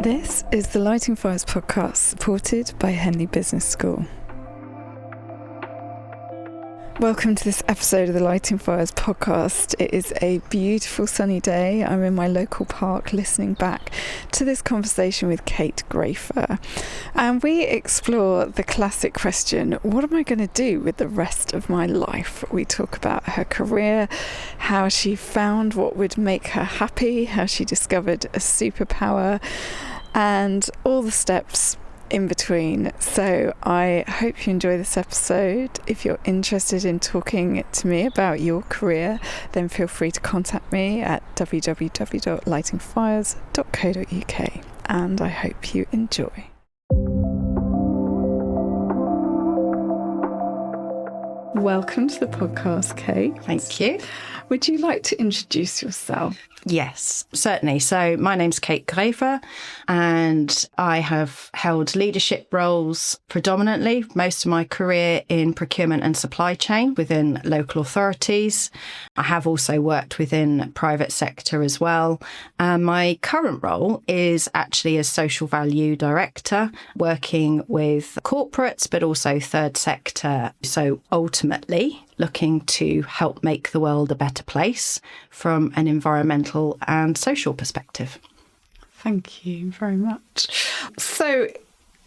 This is the Lighting Fires podcast, supported by Henley Business School. Welcome to this episode of the Lighting Fires podcast. It is a beautiful sunny day. I'm in my local park listening back to this conversation with Kate Gräfe. And we explore the classic question, what am I going to do with the rest of my life? We talk about her career, how she found what would make her happy, how she discovered a superpower, and all the steps in between. So I hope you enjoy this episode. If you're interested in talking to me about your career, then feel free to contact me at www.lightingfires.co.uk, and I hope you enjoy. Welcome to the podcast, Kate. Thank you. Would you like to introduce yourself? Yes, certainly. So my name's Kate Gräfe, and I have held leadership roles predominantly most of my career in procurement and supply chain within local authorities. I have also worked within private sector as well. My current role is actually as social value director, working with corporates, but also third sector. So ultimately, looking to help make the world a better place from an environmental and social perspective. Thank you very much. So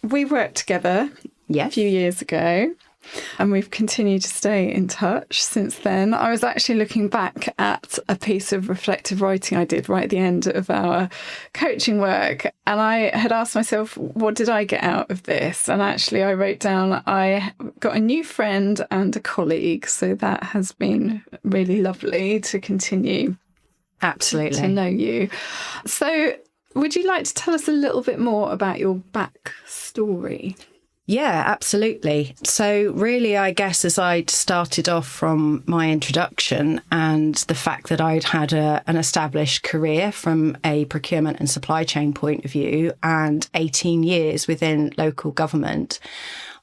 we worked together a few years ago, and we've continued to stay in touch since then. I was actually looking back at a piece of reflective writing I did right at the end of our coaching work, and I had asked myself, what did I get out of this? And actually I wrote down, I got a new friend and a colleague, so that has been really lovely to continue Absolutely to know you. So would you like to tell us a little bit more about your backstory? Yeah, absolutely. So really, I guess as I'd started off from my introduction and the fact that I'd had an established career from a procurement and supply chain point of view and 18 years within local government,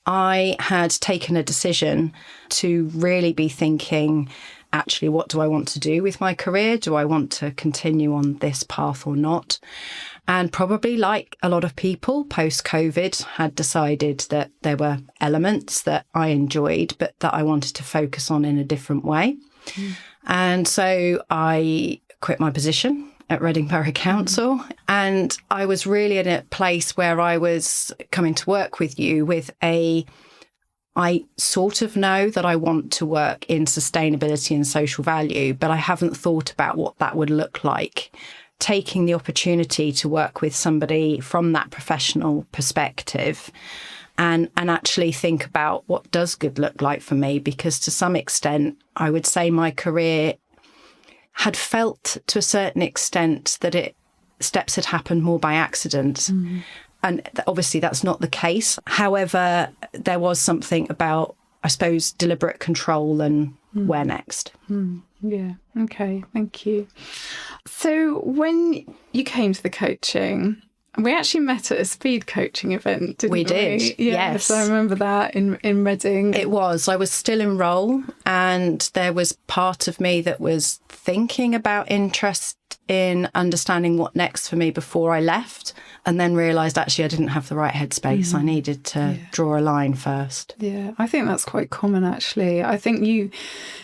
I had taken a decision to really be thinking, actually, what do I want to do with my career? Do I want to continue on this path or not? And probably like a lot of people post-COVID had decided that there were elements that I enjoyed, but that I wanted to focus on in a different way. And so I quit my position at Reading Borough Council. And I was really in a place where I was coming to work with you with I sort of know that I want to work in sustainability and social value, but I haven't thought about what that would look like. Taking the opportunity to work with somebody from that professional perspective and actually think about what does good look like for me, because to some extent, I would say my career had felt to a certain extent that steps had happened more by accident. And obviously that's not the case. However, there was something about, I suppose, deliberate control and where next. Yeah. Okay. Thank you. So when you came to the coaching, we actually met at a speed coaching event, didn't we? We did, yes. I remember that in Reading. It was. I was still in role, and there was part of me that was thinking about interest in understanding what next for me before I left, and then realised actually I didn't have the right headspace. I needed to draw a line first. Yeah, I think that's quite common actually. I think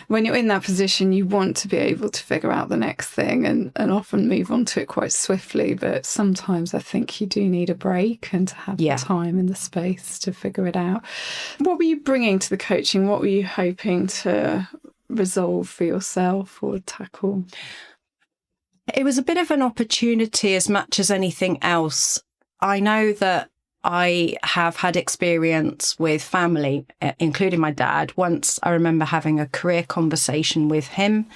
when you're in that position, you want to be able to figure out the next thing and often move on to it quite swiftly, but sometimes I think you do need a break and to have the time and the space to figure it out. What were you bringing to the coaching? What were you hoping to resolve for yourself or tackle? It was a bit of an opportunity as much as anything else. I know that I have had experience with family, including my dad. Once I remember having a career conversation with him.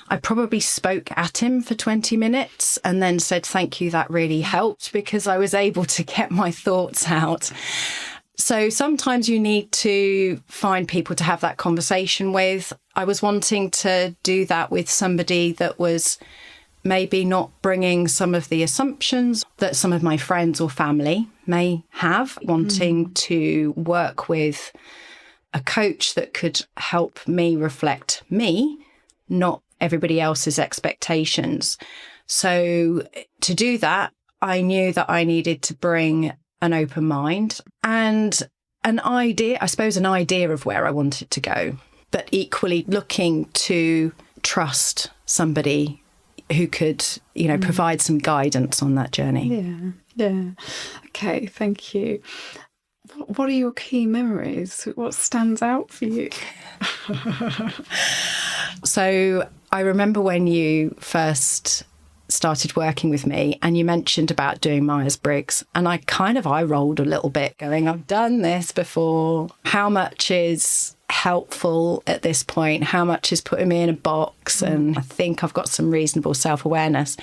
I probably spoke at him for 20 minutes and then said, thank you, that really helped, because I was able to get my thoughts out. So sometimes you need to find people to have that conversation with. I was wanting to do that with somebody that was maybe not bringing some of the assumptions that some of my friends or family may have, wanting to work with a coach that could help me reflect me, not everybody else's expectations. So to do that, I knew that I needed to bring an open mind and an idea of where I wanted to go, but equally looking to trust somebody who could, provide some guidance on that journey. Yeah. Okay, thank you. What are your key memories? What stands out for you? So I remember when you first started working with me and you mentioned about doing Myers-Briggs, and I rolled a little bit going, I've done this before. How much is helpful at this point? How much is putting me in a box? And I think I've got some reasonable self-awareness.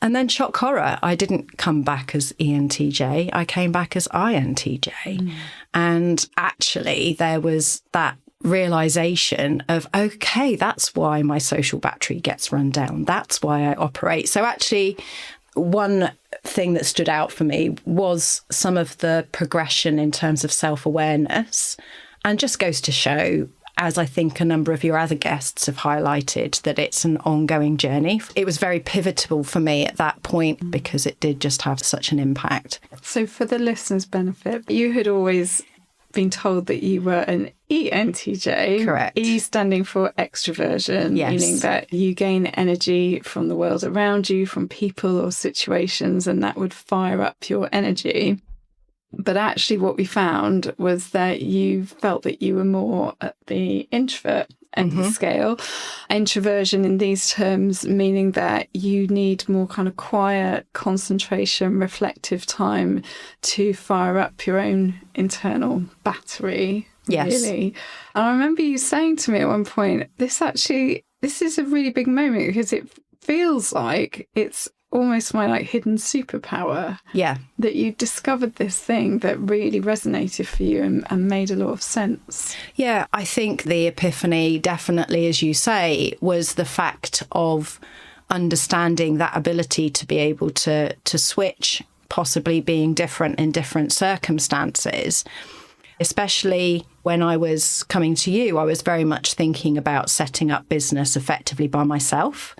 And then shock horror, I didn't come back as ENTJ, I came back as INTJ. And actually there was that realization of, okay, that's why my social battery gets run down. That's why I operate. So actually, one thing that stood out for me was some of the progression in terms of self-awareness, and just goes to show, as I think a number of your other guests have highlighted, that it's an ongoing journey. It was very pivotal for me at that point because it did just have such an impact. So for the listeners' benefit, you had always been told that you were an ENTJ. Correct. E standing for extroversion, yes. Meaning that you gain energy from the world around you, from people or situations, and that would fire up your energy. But actually what we found was that you felt that you were more at the introvert end of the scale. Introversion in these terms meaning that you need more kind of quiet concentration, reflective time to fire up your own internal battery. Yes. Really. And I remember you saying to me at one point, this is a really big moment because it feels like it's almost my hidden superpower. Yeah. That you discovered this thing that really resonated for you and made a lot of sense. Yeah, I think the epiphany definitely, as you say, was the fact of understanding that ability to be able to switch, possibly being different in different circumstances. Especially when I was coming to you, I was very much thinking about setting up business effectively by myself.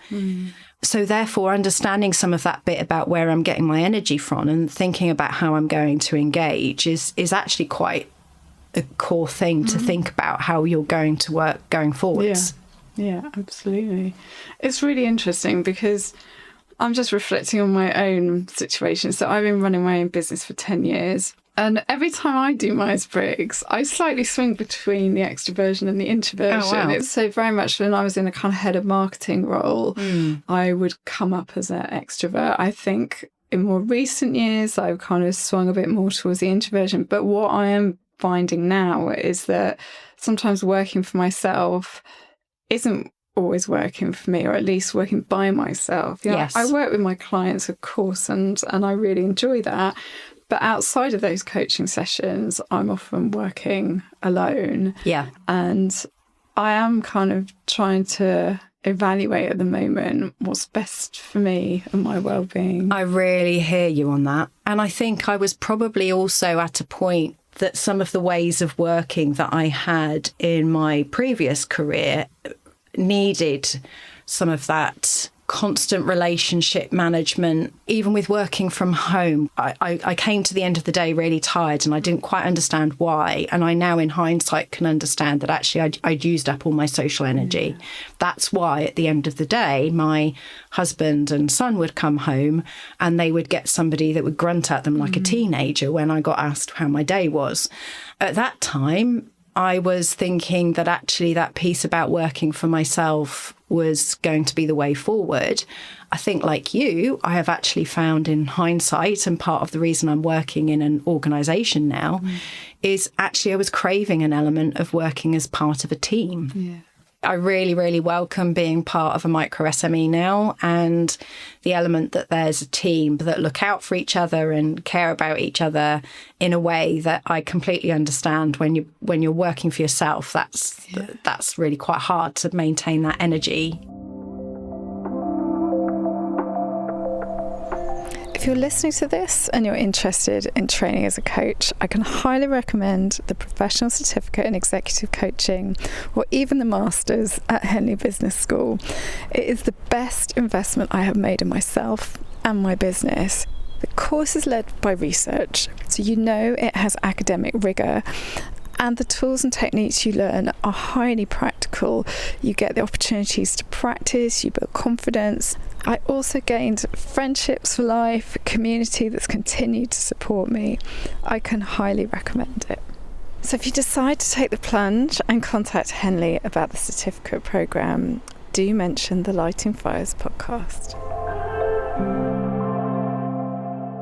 So therefore, understanding some of that bit about where I'm getting my energy from and thinking about how I'm going to engage is actually quite a core thing to think about how you're going to work going forwards. Yeah, absolutely. It's really interesting because I'm just reflecting on my own situation. So I've been running my own business for 10 years. And every time I do Myers-Briggs, I slightly swing between the extroversion and the introversion. Oh, wow. It's so very much when I was in a kind of head of marketing role, I would come up as an extrovert. I think in more recent years, I've kind of swung a bit more towards the introversion. But what I am finding now is that sometimes working for myself isn't always working for me, or at least working by myself. Yes. I work with my clients, of course, and I really enjoy that. But outside of those coaching sessions, I'm often working alone. Yeah. And I am kind of trying to evaluate at the moment what's best for me and my well-being. I really hear you on that. And I think I was probably also at a point that some of the ways of working that I had in my previous career needed some of that constant relationship management. Even with working from home, I came to the end of the day really tired and I didn't quite understand why. And I now in hindsight can understand that actually I'd used up all my social energy. Yeah. That's why at the end of the day, my husband and son would come home and they would get somebody that would grunt at them like a teenager when I got asked how my day was. At that time, I was thinking that actually that piece about working for myself was going to be the way forward. I think like you, I have actually found in hindsight, and part of the reason I'm working in an organisation now is actually I was craving an element of working as part of a team. Yeah. I really, really welcome being part of a micro SME now, and the element that there's a team that look out for each other and care about each other in a way that I completely understand. When you're working for yourself, that's really quite hard to maintain that energy. If you're listening to this and you're interested in training as a coach, I can highly recommend the Professional Certificate in Executive Coaching or even the Masters at Henley Business School. It is the best investment I have made in myself and my business. The course is led by research, so you know it has academic rigour, and the tools and techniques you learn are highly practical. You get the opportunities to practice, you build confidence. I also gained friendships for life, a community that's continued to support me. I can highly recommend it. So if you decide to take the plunge and contact Henley about the certificate programme, do mention the Lighting Fires podcast.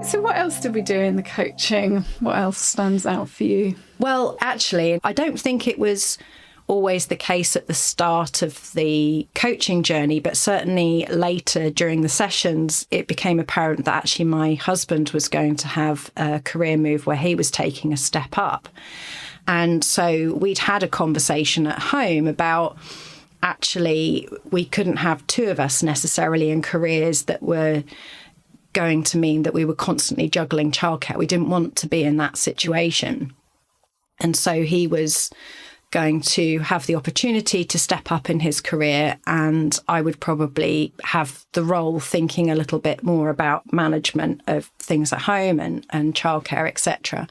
So what else did we do in the coaching? What else stands out for you? Well, actually, I don't think it was always the case at the start of the coaching journey, but certainly later during the sessions, it became apparent that actually my husband was going to have a career move where he was taking a step up. And so we'd had a conversation at home about actually we couldn't have two of us necessarily in careers that were going to mean that we were constantly juggling childcare. We didn't want to be in that situation. And so he was going to have the opportunity to step up in his career, and I would probably have the role thinking a little bit more about management of things at home and childcare, etc.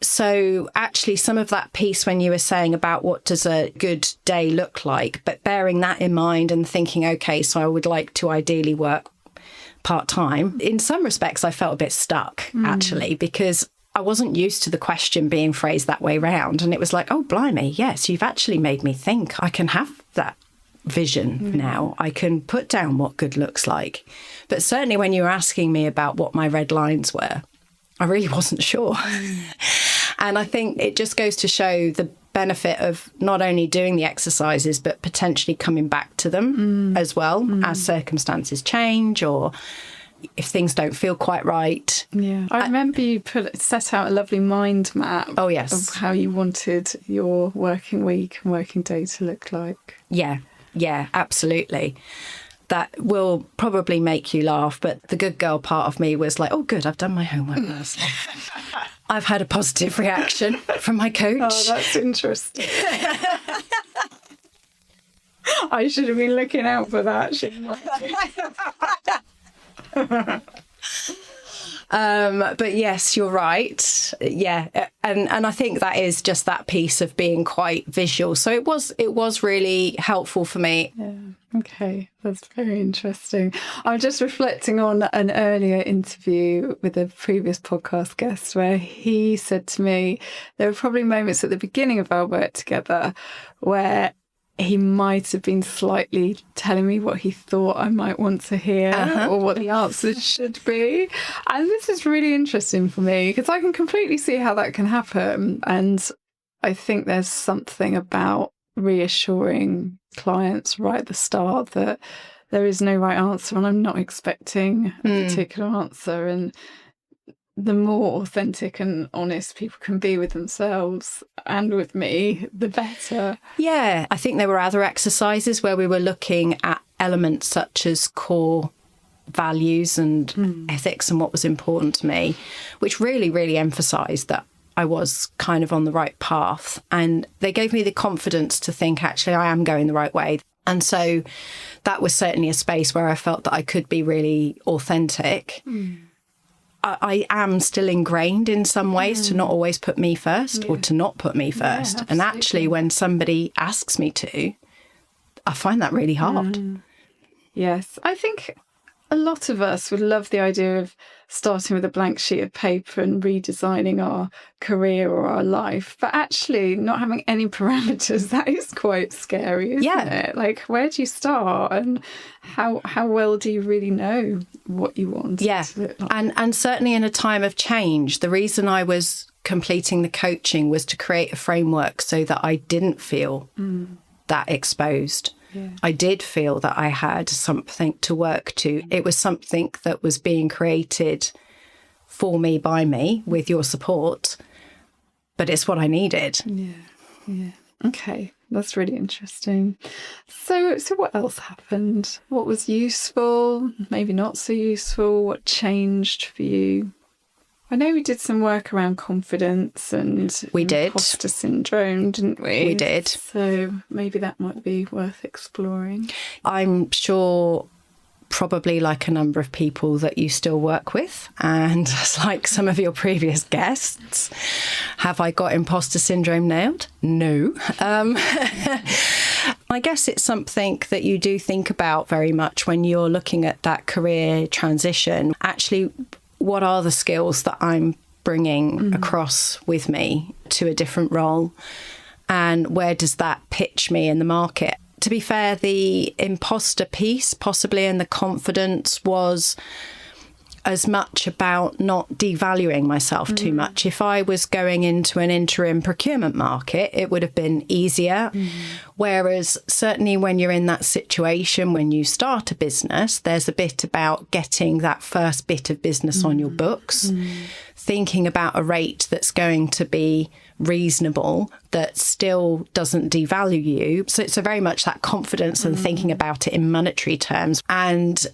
So actually some of that piece when you were saying about what does a good day look like, but bearing that in mind and thinking, okay, so I would like to ideally work part-time. In some respects, I felt a bit stuck, actually, because I wasn't used to the question being phrased that way round. And it was like, oh, blimey, yes, you've actually made me think I can have that vision now. I can put down what good looks like. But certainly when you were asking me about what my red lines were, I really wasn't sure. And I think it just goes to show the benefit of not only doing the exercises, but potentially coming back to them as well as circumstances change or if things don't feel quite right. Yeah, I remember you set out a lovely mind map. Oh, yes. Of how you wanted your working week and working day to look like. Yeah, absolutely. That will probably make you laugh, but the good girl part of me was like, oh, good, I've done my homework last night. I've had a positive reaction from my coach. Oh, that's interesting. I should have been looking out for that, shouldn't I? But yes, you're right. Yeah. And I think that is just that piece of being quite visual. So it was really helpful for me. Yeah. Okay. That's very interesting. I'm just reflecting on an earlier interview with a previous podcast guest where he said to me, there were probably moments at the beginning of our work together where he might have been slightly telling me what he thought I might want to hear or what the answers should be. And this is really interesting for me because I can completely see how that can happen. And I think there's something about reassuring clients right at the start that there is no right answer and I'm not expecting a particular answer. And the more authentic and honest people can be with themselves and with me, the better. Yeah, I think there were other exercises where we were looking at elements such as core values and ethics and what was important to me, which really, really emphasised that I was kind of on the right path. And they gave me the confidence to think, actually, I am going the right way. And so that was certainly a space where I felt that I could be really authentic. I am still ingrained in some ways to not always put me first or to not put me first. And actually, when somebody asks me to, I find that really hard. Yes, I think a lot of us would love the idea of starting with a blank sheet of paper and redesigning our career or our life. But actually not having any parameters, that is quite scary, isn't it? Like, where do you start and how well do you really know what you want? Yeah, and certainly in a time of change, the reason I was completing the coaching was to create a framework so that I didn't feel that exposed. Yeah. I did feel that I had something to work to. It was something that was being created for me, by me, with your support, but it's what I needed. Yeah. Okay, that's really interesting. So what else happened? What was useful, maybe not so useful? What changed for you? I know we did some work around confidence and imposter syndrome, didn't we? We did. So maybe that might be worth exploring. I'm sure probably like a number of people that you still work with, and like some of your previous guests, have I got imposter syndrome nailed? No. I guess it's something that you do think about very much when you're looking at that career transition. Actually, what are the skills that I'm bringing across with me to a different role? And where does that pitch me in the market? To be fair, the imposter piece, possibly, and the confidence was as much about not devaluing myself too much. If I was going into an interim procurement market, it would have been easier. Whereas certainly when you're in that situation, when you start a business, there's a bit about getting that first bit of business on your books, thinking about a rate that's going to be reasonable, that still doesn't devalue you. So it's a very much that confidence and thinking about it in monetary terms. And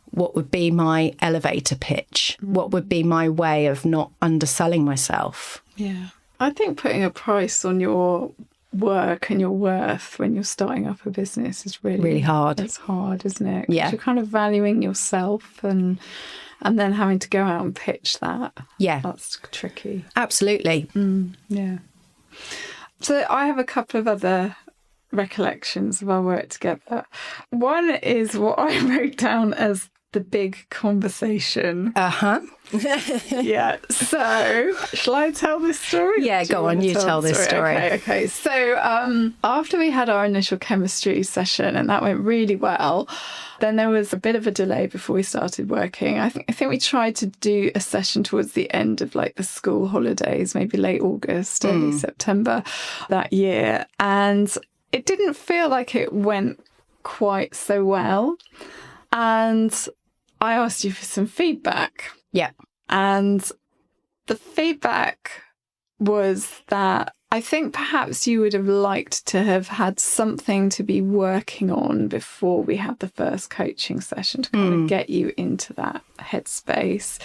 what would be my elevator pitch? What would be my way of not underselling myself? Yeah. I think putting a price on your work and your worth when you're starting up a business is really hard. It's hard, isn't it? 'Cause Yeah. you're kind of valuing yourself and then having to go out and pitch that. Yeah. That's tricky. Absolutely. Yeah. So I have a couple of other recollections of our work together. One is what I wrote down as the big conversation. Yeah. So, shall I tell this story? Yeah, go on. You tell this story. Okay. So, after we had our initial chemistry session and that went really well, then there was a bit of a delay before we started working. I think we tried to do a session towards the end of like the school holidays, maybe late August, early September that year, and it didn't feel like it went quite so well. And I asked you for some feedback. Yeah. And the feedback was that I think perhaps you would have liked to have had something to be working on before we had the first coaching session to kind of get you into that headspace.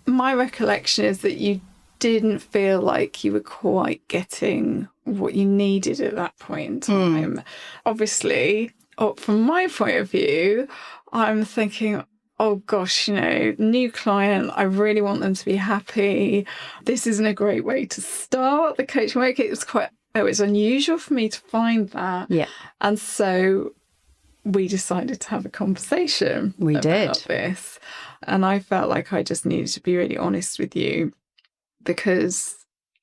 My recollection is that you didn't feel like you were quite getting what you needed at that point in time. Obviously, from my point of view, I'm thinking, oh gosh, new client, I really want them to be happy. This isn't a great way to start the coaching work. It was unusual for me to find that. Yeah. And so we decided to have a conversation about this. And I felt like I just needed to be really honest with you because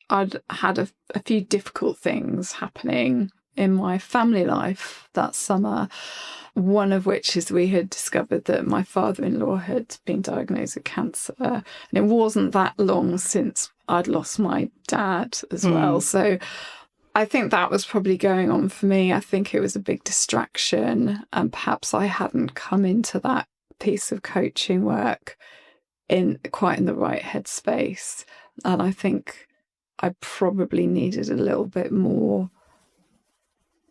I'd had a few difficult things happening in my family life that summer. One of which is we had discovered that my father-in-law had been diagnosed with cancer. And it wasn't that long since I'd lost my dad as well. So I think that was probably going on for me. I think it was a big distraction. And perhaps I hadn't come into that piece of coaching work in the right headspace. And I think I probably needed a little bit more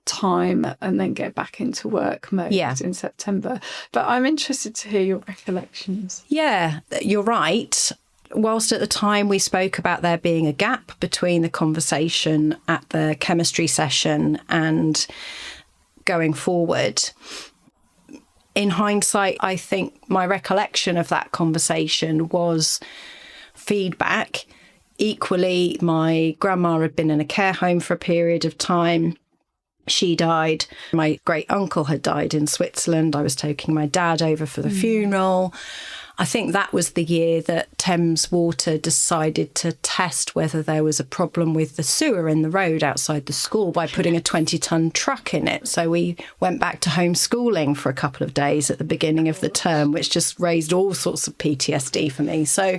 time and then get back into work mode in September. But I'm interested to hear your recollections. Yeah, you're right. Whilst at the time we spoke about there being a gap between the conversation at the chemistry session and going forward, in hindsight, I think my recollection of that conversation was feedback. Equally, my grandma had been in a care home for a period of time. She died. My great uncle had died in Switzerland. I was taking my dad over for the funeral. I think that was the year that Thames Water decided to test whether there was a problem with the sewer in the road outside the school by putting a 20-ton truck in it. So we went back to homeschooling for a couple of days at the beginning of the term, which just raised all sorts of PTSD for me. So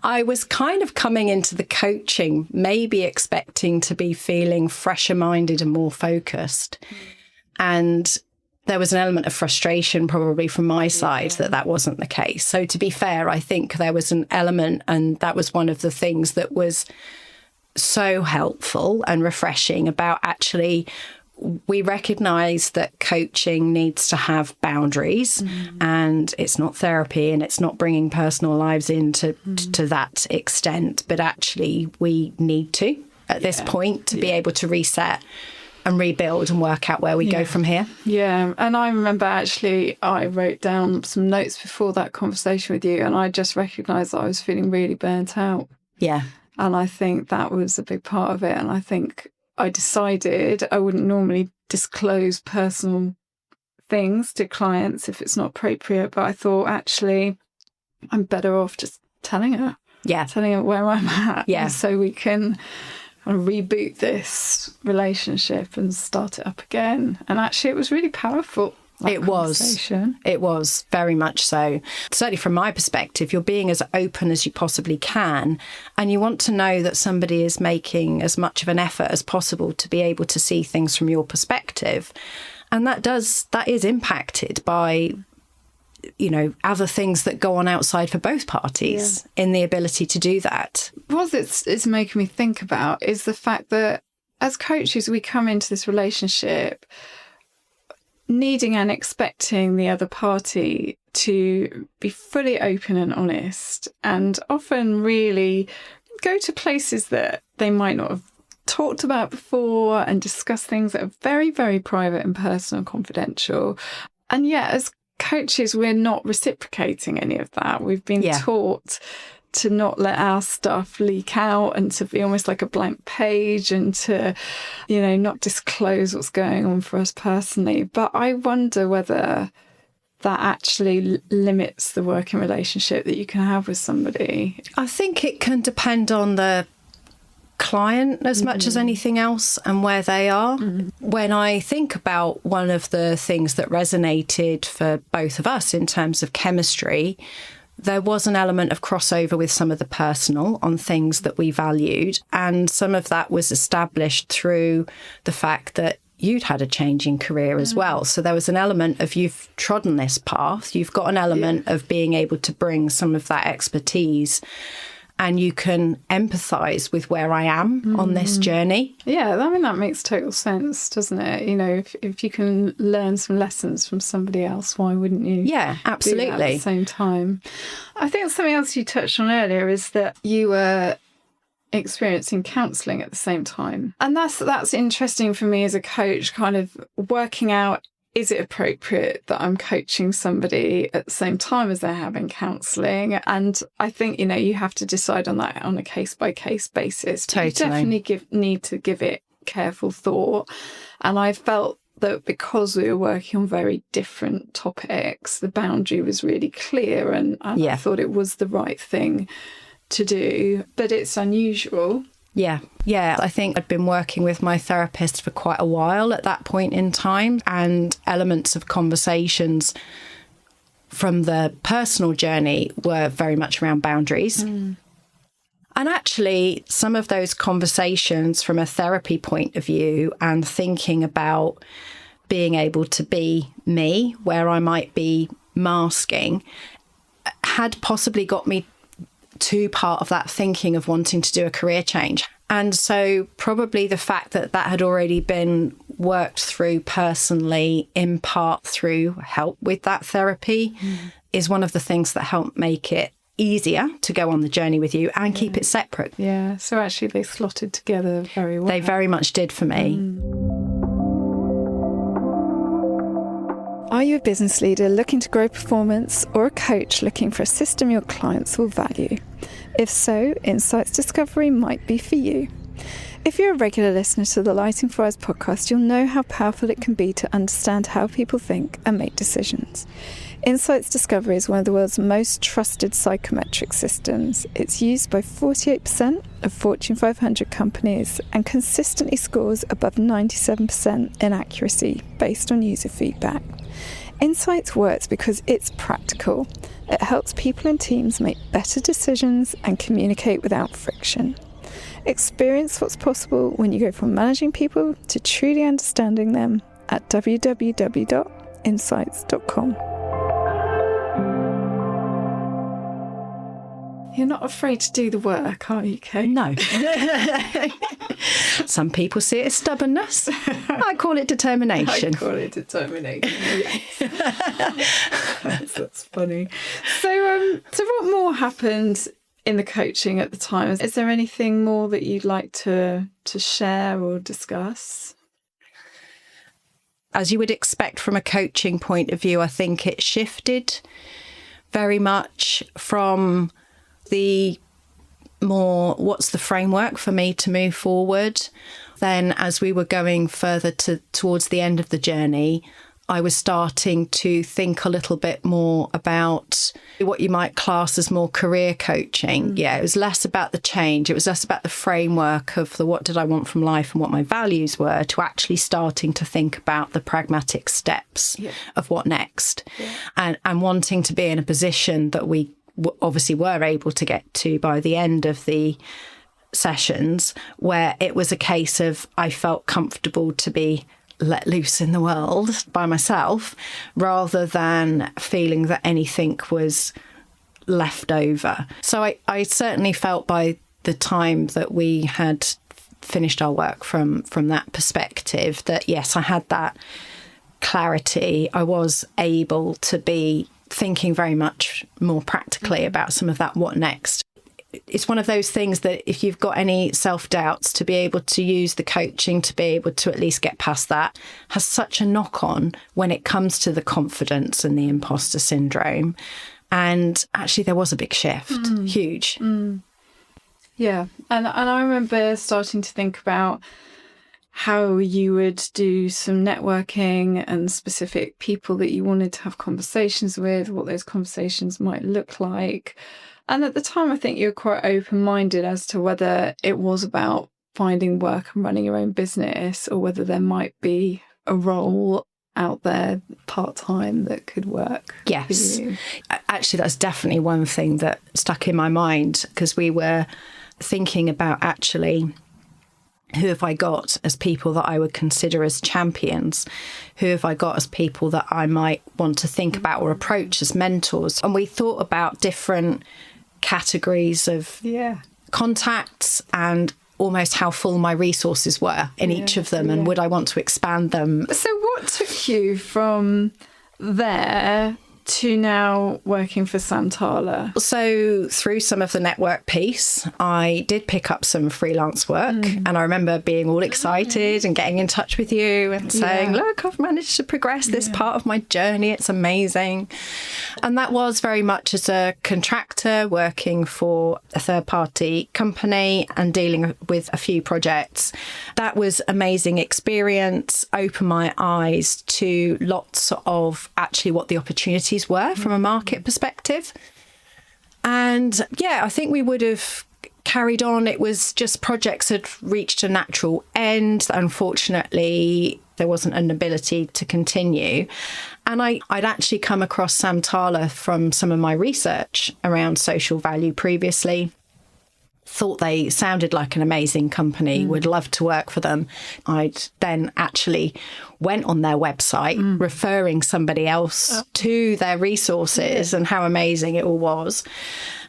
I was kind of coming into the coaching, maybe expecting to be feeling fresher-minded and more focused. And there was an element of frustration probably from my side that wasn't the case. So to be fair, I think there was an element, and that was one of the things that was so helpful and refreshing about actually we recognise that coaching needs to have boundaries and it's not therapy and it's not bringing personal lives into to that extent, but actually we need to at this point to be able to reset and rebuild and work out where we go from here. Yeah. And I remember actually I wrote down some notes before that conversation with you, and I just recognised that I was feeling really burnt out. Yeah. And I think that was a big part of it. And I think I decided I wouldn't normally disclose personal things to clients if it's not appropriate. But I thought, actually, I'm better off just telling her. Yeah. Telling her where I'm at. Yeah. So we can reboot this relationship and start it up again. And actually, it was really powerful. It was very much so. Certainly from my perspective, you're being as open as you possibly can, and you want to know that somebody is making as much of an effort as possible to be able to see things from your perspective. And that is impacted by, other things that go on outside for both parties in the ability to do that. What it's making me think about is the fact that as coaches, we come into this relationship needing and expecting the other party to be fully open and honest, and often really go to places that they might not have talked about before and discuss things that are very, very private and personal and confidential. And yet, as coaches, we're not reciprocating any of that. We've been taught to not let our stuff leak out and to be almost like a blank page and to, not disclose what's going on for us personally. But I wonder whether that actually limits the working relationship that you can have with somebody. I think it can depend on the client as much as anything else and where they are. When I think about one of the things that resonated for both of us in terms of chemistry, there was an element of crossover with some of the personal on things that we valued. And some of that was established through the fact that you'd had a change in career as well. So there was an element of you've trodden this path. You've got an element of being able to bring some of that expertise, and you can empathise with where I am on this journey. Yeah, I mean, that makes total sense, doesn't it? If you can learn some lessons from somebody else, why wouldn't you? Yeah, absolutely. Do that at the same time. I think something else you touched on earlier is that you were experiencing counselling at the same time. And that's interesting for me as a coach, kind of working out, is it appropriate that I'm coaching somebody at the same time as they're having counselling? And I think, you have to decide on that on a case-by-case basis. Totally. You definitely need to give it careful thought. And I felt that because we were working on very different topics, the boundary was really clear, and I thought it was the right thing to do. But it's unusual. Yeah. I think I'd been working with my therapist for quite a while at that point in time, and elements of conversations from the personal journey were very much around boundaries. And actually, some of those conversations from a therapy point of view and thinking about being able to be me where I might be masking had possibly got me to part of that thinking of wanting to do a career change. And so probably the fact that had already been worked through personally, in part through help with that therapy, is one of the things that helped make it easier to go on the journey with you and keep it separate. Yeah, so actually they slotted together very well. They very much did for me. Are you a business leader looking to grow performance, or a coach looking for a system your clients will value? If so, Insights Discovery might be for you. If you're a regular listener to the Lighting Fires podcast, you'll know how powerful it can be to understand how people think and make decisions. Insights Discovery is one of the world's most trusted psychometric systems. It's used by 48% of Fortune 500 companies and consistently scores above 97% in accuracy based on user feedback. Insights works because it's practical. It helps people and teams make better decisions and communicate without friction. Experience what's possible when you go from managing people to truly understanding them at www.insights.com. You're not afraid to do the work, are you, Kate? No. Some people see it as stubbornness. I call it determination. I call it determination, yes. That's funny. So what more happened in the coaching at the time? Is there anything more that you'd like to share or discuss? as you would expect from a coaching point of view, I think it shifted very much from the more, what's the framework for me to move forward? Then as we were going further towards the end of the journey, I was starting to think a little bit more about what you might class as more career coaching. Yeah, it was less about the change. It was less about the framework of the what did I want from life and what my values were, to actually starting to think about the pragmatic steps of what next. And wanting to be in a position that we obviously were able to get to by the end of the sessions, where it was a case of I felt comfortable to be let loose in the world by myself, rather than feeling that anything was left over. So I certainly felt by the time that we had finished our work from that perspective that, yes, I had that clarity. I was able to be thinking very much more practically about some of that what next. It's one of those things that if you've got any self-doubts, to be able to use the coaching to be able to at least get past that has such a knock-on when it comes to the confidence and the imposter syndrome. And actually there was a big shift, huge. Yeah, and I remember starting to think about how you would do some networking and specific people that you wanted to have conversations with, what those conversations might look like. And at the time, I think you were quite open-minded as to whether it was about finding work and running your own business, or whether there might be a role out there part-time that could work. Yes. For you. Actually, that's definitely one thing that stuck in my mind, because we were thinking about actually who have I got as people that I would consider as champions? Who have I got as people that I might want to think about or approach as mentors? And we thought about different categories of contacts and almost how full my resources were in each of them, and would I want to expand them. So what took you from there to now working for Santala? So through some of the network piece, I did pick up some freelance work, and I remember being all excited and getting in touch with you and saying, look, I've managed to progress this part of my journey. It's amazing. And that was very much as a contractor working for a third-party company and dealing with a few projects. That was amazing experience, opened my eyes to lots of actually what the opportunities were from a market perspective. And I think we would have carried on. It was just projects had reached a natural end. Unfortunately, there wasn't an ability to continue. And I'd actually come across Santala from some of my research around social value previously. Thought they sounded like an amazing company, would love to work for them. I'd then actually went on their website, referring somebody else to their resources and how amazing it all was,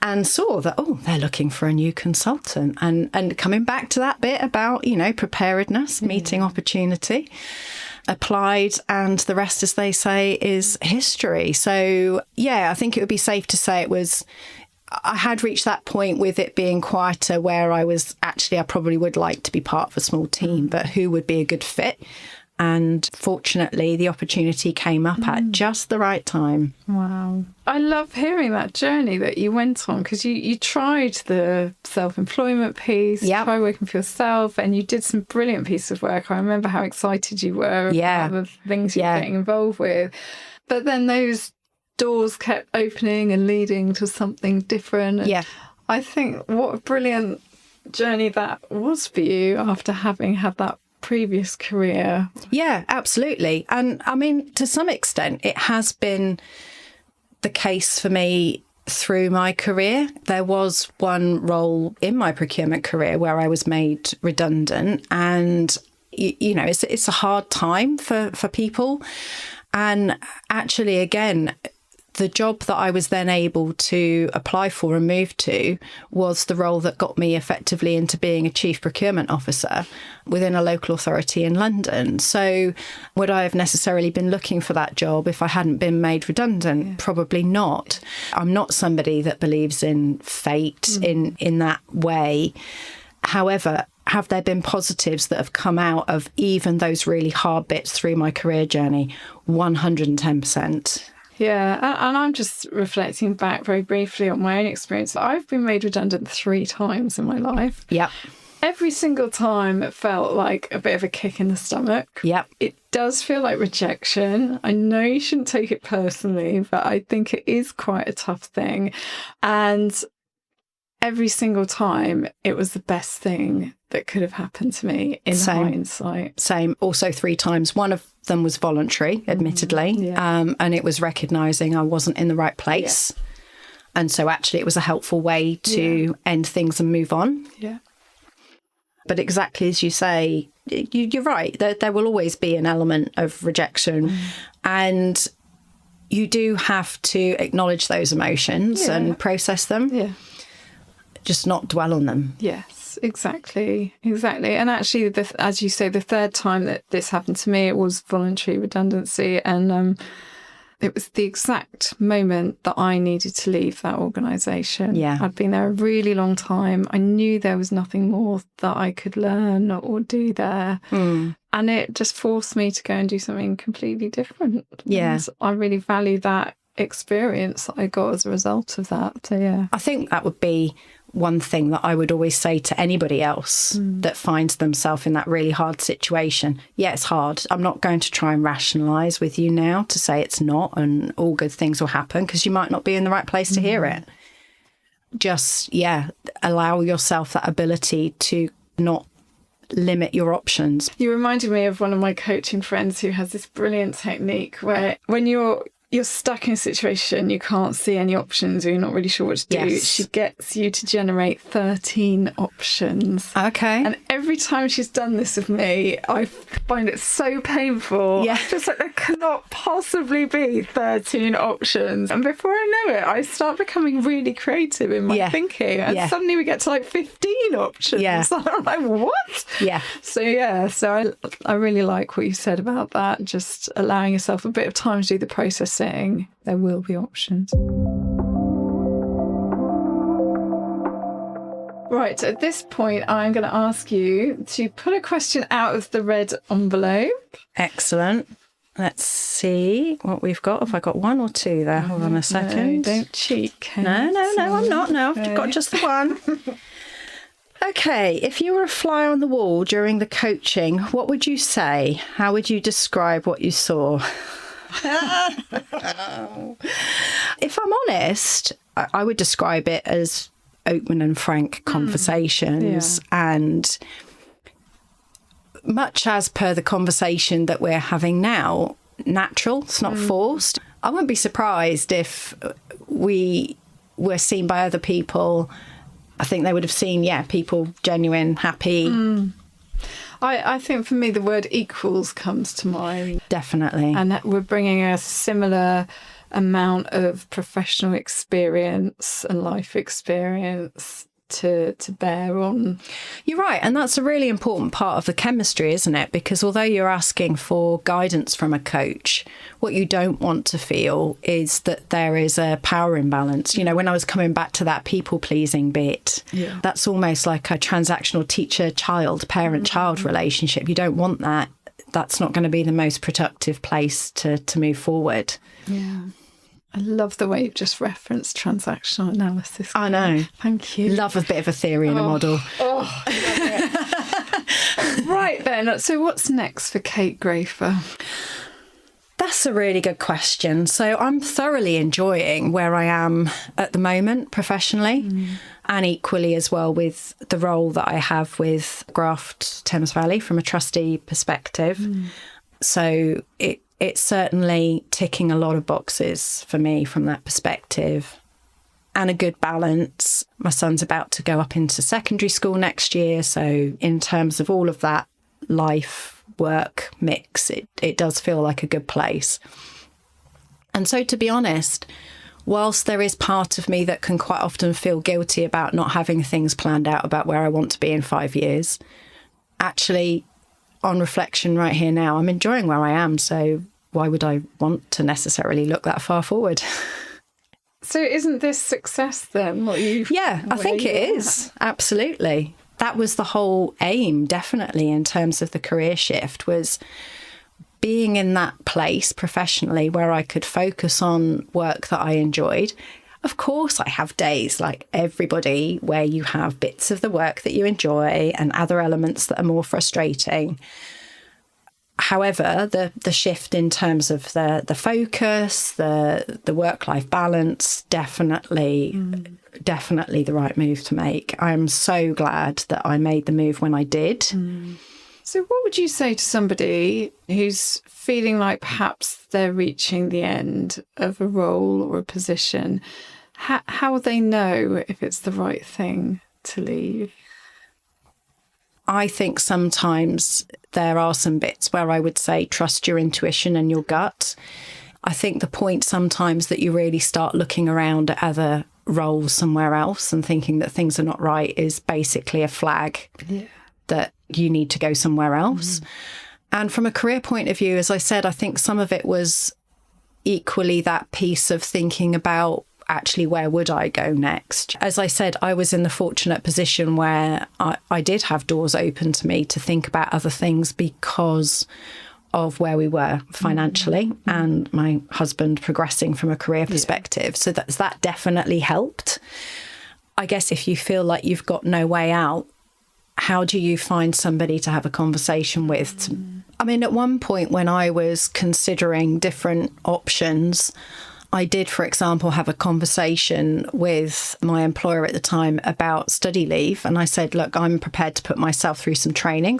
and saw that, they're looking for a new consultant. And coming back to that bit about, preparedness, meeting opportunity, applied, and the rest, as they say, is history. So, I think it would be safe to say I had reached that point with it being quieter where I probably would like to be part of a small team, but who would be a good fit? And fortunately, the opportunity came up at just the right time. Wow. I love hearing that journey that you went on, because you tried the self-employment piece, tried working for yourself, and you did some brilliant pieces of work. I remember how excited you were about the things you were getting involved with. But then those doors kept opening and leading to something different. I think what a brilliant journey that was for you after having had that previous career. Yeah, absolutely. And I mean, to some extent, it has been the case for me through my career. There was one role in my procurement career where I was made redundant, and it's a hard time for people. And actually, again, the job that I was then able to apply for and move to was the role that got me effectively into being a chief procurement officer within a local authority in London. So would I have necessarily been looking for that job if I hadn't been made redundant? Probably not. I'm not somebody that believes in fate in that way. However, have there been positives that have come out of even those really hard bits through my career journey? 110%. Yeah, and I'm just reflecting back very briefly on my own experience. I've been made redundant 3 times in my life. Yep. Every single time it felt like a bit of a kick in the stomach. Yep. It does feel like rejection. I know you shouldn't take it personally, but I think it is quite a tough thing. And every single time it was the best thing that could have happened to me in hindsight. Same. Also 3 times. One of them was voluntary, admittedly, and it was recognising I wasn't in the right place. Yeah. And so actually it was a helpful way to end things and move on. Yeah. But exactly as you say, you're right. There will always be an element of rejection. And you do have to acknowledge those emotions and process them. Yeah. Just not dwell on them. Yes, exactly. And actually, as you say, the 3rd time that this happened to me, it was voluntary redundancy. And it was the exact moment that I needed to leave that organisation. Yeah. I'd been there a really long time. I knew there was nothing more that I could learn or do there. And it just forced me to go and do something completely different. Yeah. And I really value that experience that I got as a result of that. So, yeah. I think that would be one thing that I would always say to anybody else that finds themselves in that really hard situation. Yeah, it's hard. I'm not going to try and rationalise with you now to say it's not and all good things will happen, because you might not be in the right place to hear it. Just, allow yourself that ability to not limit your options. You reminded me of one of my coaching friends who has this brilliant technique where when you're stuck in a situation, you can't see any options or you're not really sure what to do. Yes. She gets you to generate 13 options. Okay. And every time she's done this with me, I find it so painful. Yeah. Just like there cannot possibly be 13 options. And before I know it, I start becoming really creative in my thinking. And suddenly we get to like 15 options. Yeah. And I'm like, what? Yeah. So I really like what you said about that. Just allowing yourself a bit of time to do the processing. There will be options. Right, at this point, I'm going to ask you to put a question out of the red envelope. Excellent. Let's see what we've got. Have I got 1 or 2 there? Hold on a second. No, don't cheat, Kate. No, I'm not. No, I've got just the one. Okay, if you were a fly on the wall during the coaching, what would you say? How would you describe what you saw? If I'm honest, I would describe it as open and frank conversations, and much as per the conversation that we're having now, natural, it's not forced. I wouldn't be surprised if we were seen by other people. I think they would have seen, people genuine, happy. I think for me the word equals comes to mind. Definitely. And that we're bringing a similar amount of professional experience and life experience to bear on. You're right. And that's a really important part of the chemistry, isn't it? Because although you're asking for guidance from a coach, what you don't want to feel is that there is a power imbalance. You know, when I was coming back to that people-pleasing bit, that's almost like a transactional teacher-child, parent-child relationship. You don't want that. That's not going to be the most productive place to move forward. Yeah. I love the way you've just referenced transactional analysis. I know. Thank you. Love a bit of a theory and a model. Oh, I love it. Right then, so what's next for Kate Gräfe? That's a really good question. So I'm thoroughly enjoying where I am at the moment professionally, and equally as well with the role that I have with Graft Thames Valley from a trustee perspective. So it's certainly ticking a lot of boxes for me from that perspective, and a good balance. My son's about to go up into secondary school next year. So in terms of all of that life work mix, it does feel like a good place. And so, to be honest, whilst there is part of me that can quite often feel guilty about not having things planned out about where I want to be in 5 years, actually, on reflection right here now, I'm enjoying where I am. So why would I want to necessarily look that far forward? So isn't this success then? I think it is. Absolutely. that was the whole aim, definitely, in terms of the career shift, was being in that place professionally where I could focus on work that I enjoyed. Of course, I have days like everybody where you have bits of the work that you enjoy and other elements that are more frustrating. However, the shift in terms of the focus, the work-life balance, definitely the right move to make. I'm so glad that I made the move when I did. So what would you say to somebody who's feeling like perhaps they're reaching the end of a role or a position? How will they know if it's the right thing to leave? I think sometimes there are some bits where I would say trust your intuition and your gut. I think the point sometimes that you really start looking around at other roles somewhere else and thinking that things are not right is basically a flag that you need to go somewhere else. And from a career point of view, as I said, I think some of it was equally that piece of thinking about actually where would I go next. As I said, I was in the fortunate position where I did have doors open to me to think about other things because of where we were financially and my husband progressing from a career perspective. So that definitely helped. I guess if you feel like you've got no way out, how do you find somebody to have a conversation with? I mean, at one point when I was considering different options, I did, for example, have a conversation with my employer at the time about study leave. And I said, look, I'm prepared to put myself through some training.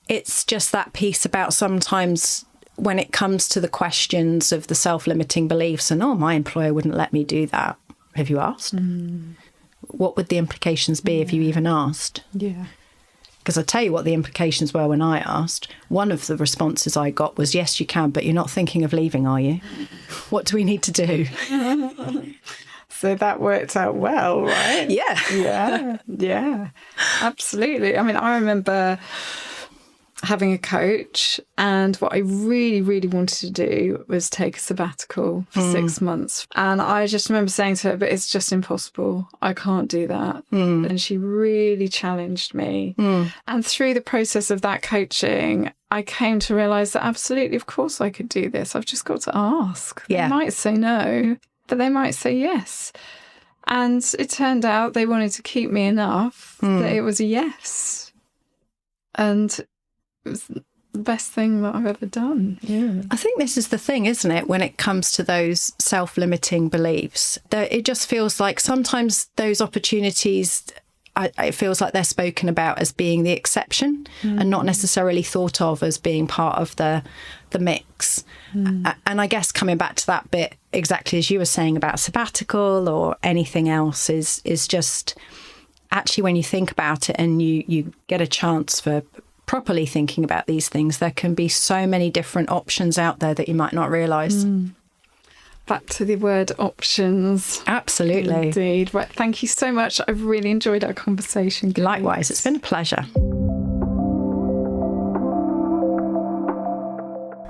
It's just that piece about sometimes when it comes to the questions of the self-limiting beliefs and, oh, my employer wouldn't let me do that. Have you asked? What would the implications be if you even asked? Yeah. Because I tell you what the implications were when I asked. One of the responses I got was, yes, you can, but you're not thinking of leaving, are you? What do we need to do? So that worked out well, right? Yeah, absolutely. I mean, I remember having a coach, and what I really, really wanted to do was take a sabbatical for 6 months. And I just remember saying to her, but it's just impossible. I can't do that. And she really challenged me. And through the process of that coaching, I came to realise that absolutely, of course I could do this. I've just got to ask. They might say no, but they might say yes. And it turned out they wanted to keep me enough that it was a yes. And it was the best thing that I've ever done. Yeah. I think this is the thing, isn't it, when it comes to those self-limiting beliefs, that it just feels like sometimes those opportunities, it feels like they're spoken about as being the exception and not necessarily thought of as being part of the mix. And I guess coming back to that bit, exactly as you were saying about sabbatical or anything else, is just actually when you think about it and you get a chance for properly thinking about these things, there can be so many different options out there that you might not realise. Back to the word options. Absolutely. Indeed. Right, thank you so much. I've really enjoyed our conversation. Likewise, it's been a pleasure.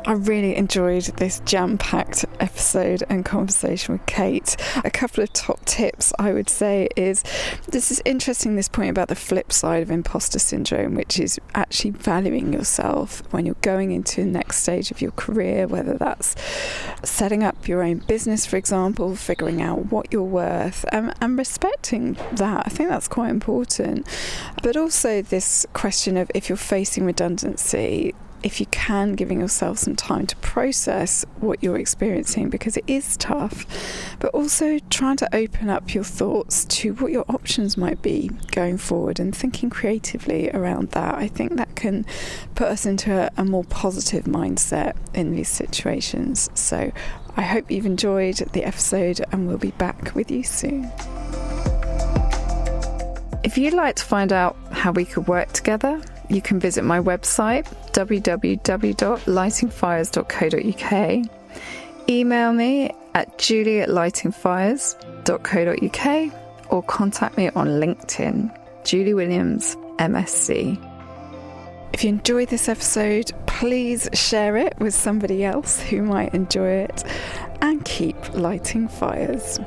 I really enjoyed this jam-packed episode and conversation with Kate. A couple of top tips I would say is, this is interesting, this point about the flip side of imposter syndrome, which is actually valuing yourself when you're going into the next stage of your career, whether that's setting up your own business, for example, figuring out what you're worth, and respecting that. I think that's quite important. But also this question of, if you're facing redundancy, if you can, giving yourself some time to process what you're experiencing, because it is tough, but also trying to open up your thoughts to what your options might be going forward and thinking creatively around that. I think that can put us into a more positive mindset in these situations. So I hope you've enjoyed the episode, and we'll be back with you soon. If you'd like to find out how we could work together, you can visit my website, www.lightingfires.co.uk, email me at julie@lightingfires.co.uk, or contact me on LinkedIn, Julie Williams MSc. If you enjoyed this episode, please share it with somebody else who might enjoy it, and keep lighting fires.